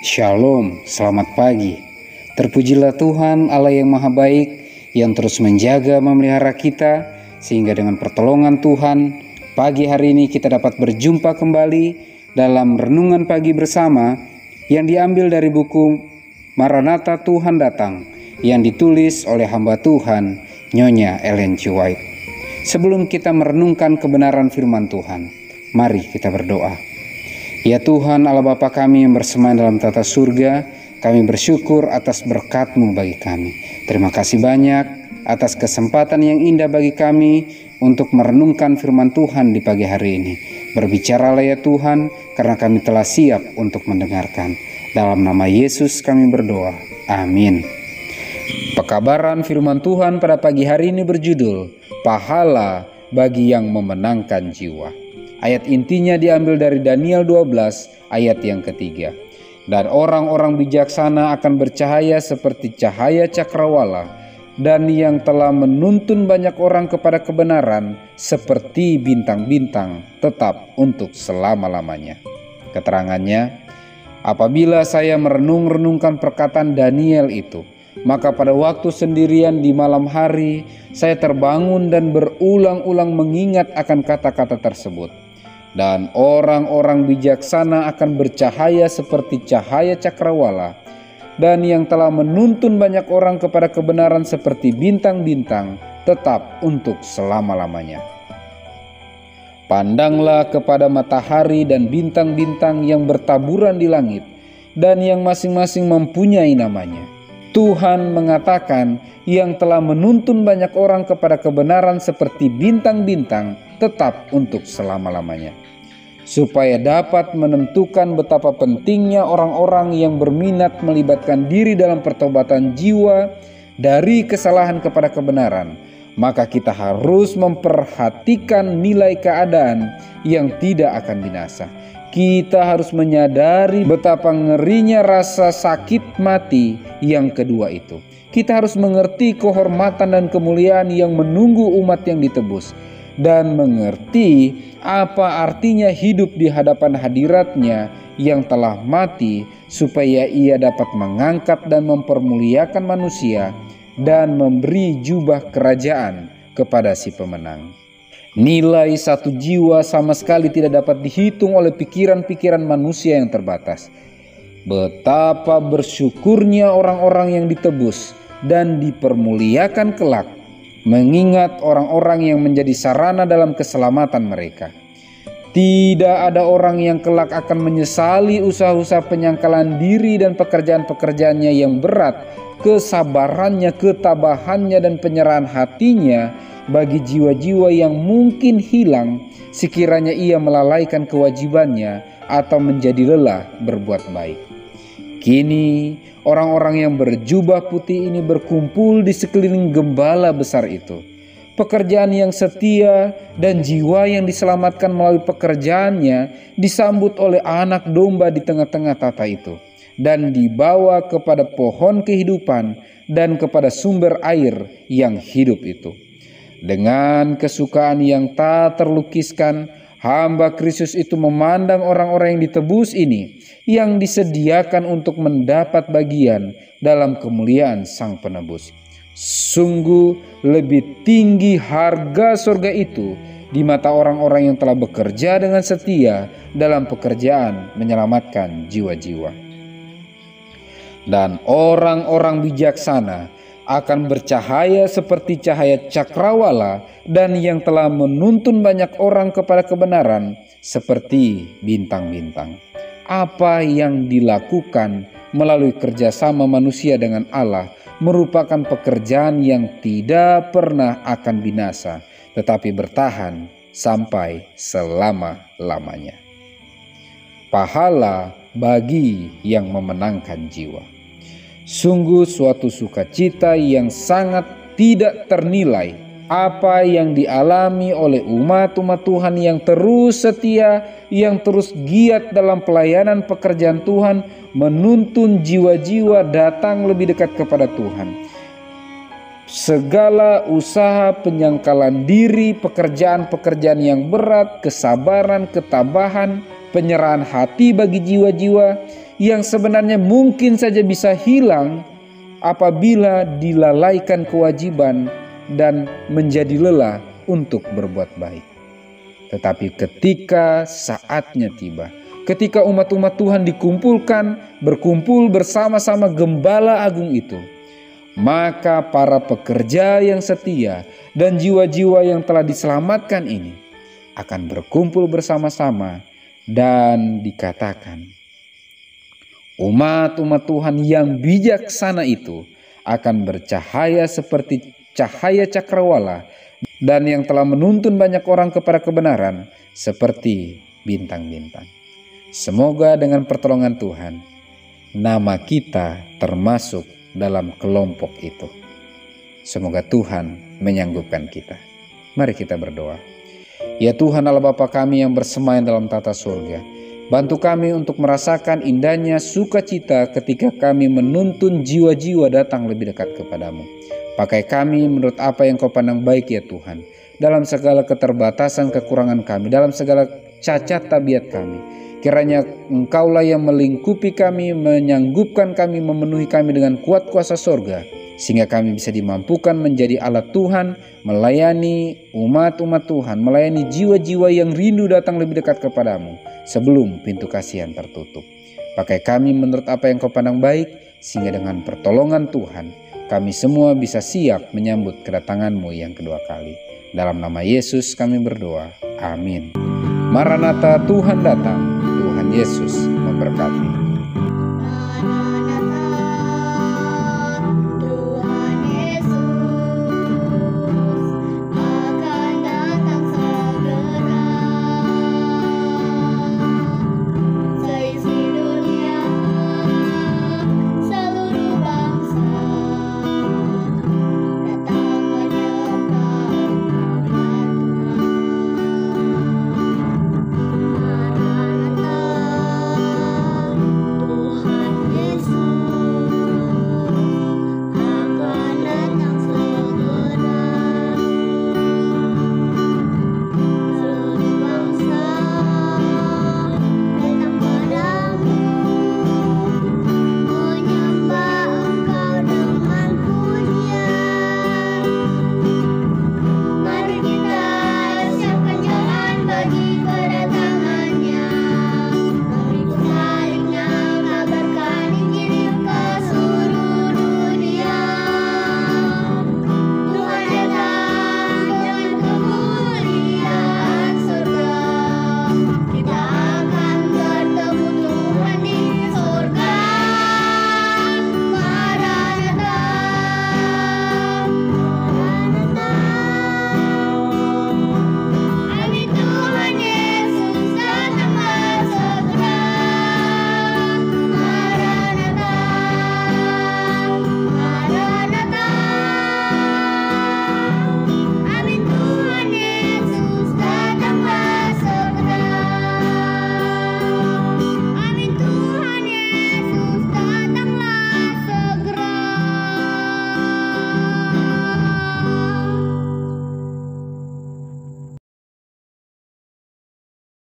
Shalom, selamat pagi. Terpujilah Tuhan Allah yang Maha Baik, yang terus menjaga memelihara kita, sehingga dengan pertolongan Tuhan, pagi hari ini kita dapat berjumpa kembali dalam renungan pagi bersama yang diambil dari buku Maranatha Tuhan Datang, yang ditulis oleh hamba Tuhan Nyonya Ellen G. White. Sebelum kita merenungkan kebenaran firman Tuhan, mari kita berdoa. Ya Tuhan Allah Bapa kami yang bersemayam dalam tata surga, kami bersyukur atas berkat-Mu bagi kami. Terima kasih banyak atas kesempatan yang indah bagi kami untuk merenungkan firman Tuhan di pagi hari ini. Berbicaralah ya Tuhan, karena kami telah siap untuk mendengarkan. Dalam nama Yesus kami berdoa. Amin. Pekabaran firman Tuhan pada pagi hari ini berjudul Pahala bagi yang memenangkan jiwa. Ayat intinya diambil dari Daniel 12 ayat yang ketiga. Dan orang-orang bijaksana akan bercahaya seperti cahaya cakrawala, dan yang telah menuntun banyak orang kepada kebenaran seperti bintang-bintang tetap untuk selama-lamanya. Keterangannya, apabila saya merenung-renungkan perkataan Daniel itu, maka pada waktu sendirian di malam hari saya terbangun dan berulang-ulang mengingat akan kata-kata tersebut. Dan orang-orang bijaksana akan bercahaya seperti cahaya cakrawala, dan yang telah menuntun banyak orang kepada kebenaran seperti bintang-bintang tetap untuk selama-lamanya. Pandanglah kepada matahari dan bintang-bintang yang bertaburan di langit, dan yang masing-masing mempunyai namanya. Tuhan mengatakan yang telah menuntun banyak orang kepada kebenaran seperti bintang-bintang tetap untuk selama-lamanya, supaya dapat menentukan betapa pentingnya orang-orang yang berminat melibatkan diri dalam pertobatan jiwa dari kesalahan kepada kebenaran. Maka kita harus memperhatikan nilai keadaan yang tidak akan binasa. Kita harus menyadari betapa ngerinya rasa sakit mati yang kedua itu. Kita harus mengerti kehormatan dan kemuliaan yang menunggu umat yang ditebus, dan mengerti apa artinya hidup di hadapan hadiratnya yang telah mati, supaya ia dapat mengangkat dan mempermuliakan manusia dan memberi jubah kerajaan kepada si pemenang. Nilai satu jiwa sama sekali tidak dapat dihitung oleh pikiran-pikiran manusia yang terbatas. Betapa bersyukurnya orang-orang yang ditebus dan dipermuliakan kelak, mengingat orang-orang yang menjadi sarana dalam keselamatan mereka. Tidak ada orang yang kelak akan menyesali usaha-usaha penyangkalan diri dan pekerjaan-pekerjaannya yang berat, kesabarannya, ketabahannya, dan penyerahan hatinya bagi jiwa-jiwa yang mungkin hilang sekiranya ia melalaikan kewajibannya atau menjadi lelah berbuat baik. Kini orang-orang yang berjubah putih ini berkumpul di sekeliling gembala besar itu. Pekerjaan yang setia dan jiwa yang diselamatkan melalui pekerjaannya disambut oleh anak domba di tengah-tengah tata itu, dan dibawa kepada pohon kehidupan dan kepada sumber air yang hidup itu. Dengan kesukaan yang tak terlukiskan, hamba Kristus itu memandang orang-orang yang ditebus ini, yang disediakan untuk mendapat bagian dalam kemuliaan Sang Penebus. Sungguh lebih tinggi harga surga itu di mata orang-orang yang telah bekerja dengan setia dalam pekerjaan menyelamatkan jiwa-jiwa. Dan orang-orang bijaksana akan bercahaya seperti cahaya cakrawala, dan yang telah menuntun banyak orang kepada kebenaran seperti bintang-bintang. Apa yang dilakukan melalui kerjasama manusia dengan Allah merupakan pekerjaan yang tidak pernah akan binasa, tetapi bertahan sampai selama-lamanya. Pahala bagi yang memenangkan jiwa. Sungguh suatu sukacita yang sangat tidak ternilai apa yang dialami oleh umat-umat Tuhan yang terus setia, yang terus giat dalam pelayanan pekerjaan Tuhan, menuntun jiwa-jiwa datang lebih dekat kepada Tuhan. Segala usaha penyangkalan diri, pekerjaan-pekerjaan yang berat, kesabaran, ketabahan, penyerahan hati bagi jiwa-jiwa yang sebenarnya mungkin saja bisa hilang apabila dilalaikan kewajiban dan menjadi lelah untuk berbuat baik. Tetapi ketika saatnya tiba, ketika umat-umat Tuhan dikumpulkan, berkumpul bersama-sama Gembala Agung itu, maka para pekerja yang setia dan jiwa-jiwa yang telah diselamatkan ini akan berkumpul bersama-sama dan dikatakan, umat-umat Tuhan yang bijaksana itu akan bercahaya seperti cahaya cakrawala, dan yang telah menuntun banyak orang kepada kebenaran seperti bintang-bintang. Semoga dengan pertolongan Tuhan, nama kita termasuk dalam kelompok itu. Semoga Tuhan menyanggupkan kita. Mari kita berdoa. Ya Tuhan Allah Bapa kami yang bersemayam dalam tata surga, bantu kami untuk merasakan indahnya sukacita ketika kami menuntun jiwa-jiwa datang lebih dekat kepadamu. Pakai kami menurut apa yang Kau pandang baik ya Tuhan, dalam segala keterbatasan kekurangan kami, dalam segala cacat tabiat kami. Kiranya Engkaulah yang melingkupi kami, menyanggupkan kami, memenuhi kami dengan kuat kuasa sorga, sehingga kami bisa dimampukan menjadi alat Tuhan, melayani umat-umat Tuhan, melayani jiwa-jiwa yang rindu datang lebih dekat kepadamu sebelum pintu kasihan tertutup. Pakai kami menurut apa yang Kau pandang baik, sehingga dengan pertolongan Tuhan kami semua bisa siap menyambut kedatangan-Mu yang kedua kali. Dalam nama Yesus kami berdoa. Amin. Maranatha, Tuhan datang. Tuhan Yesus memberkati.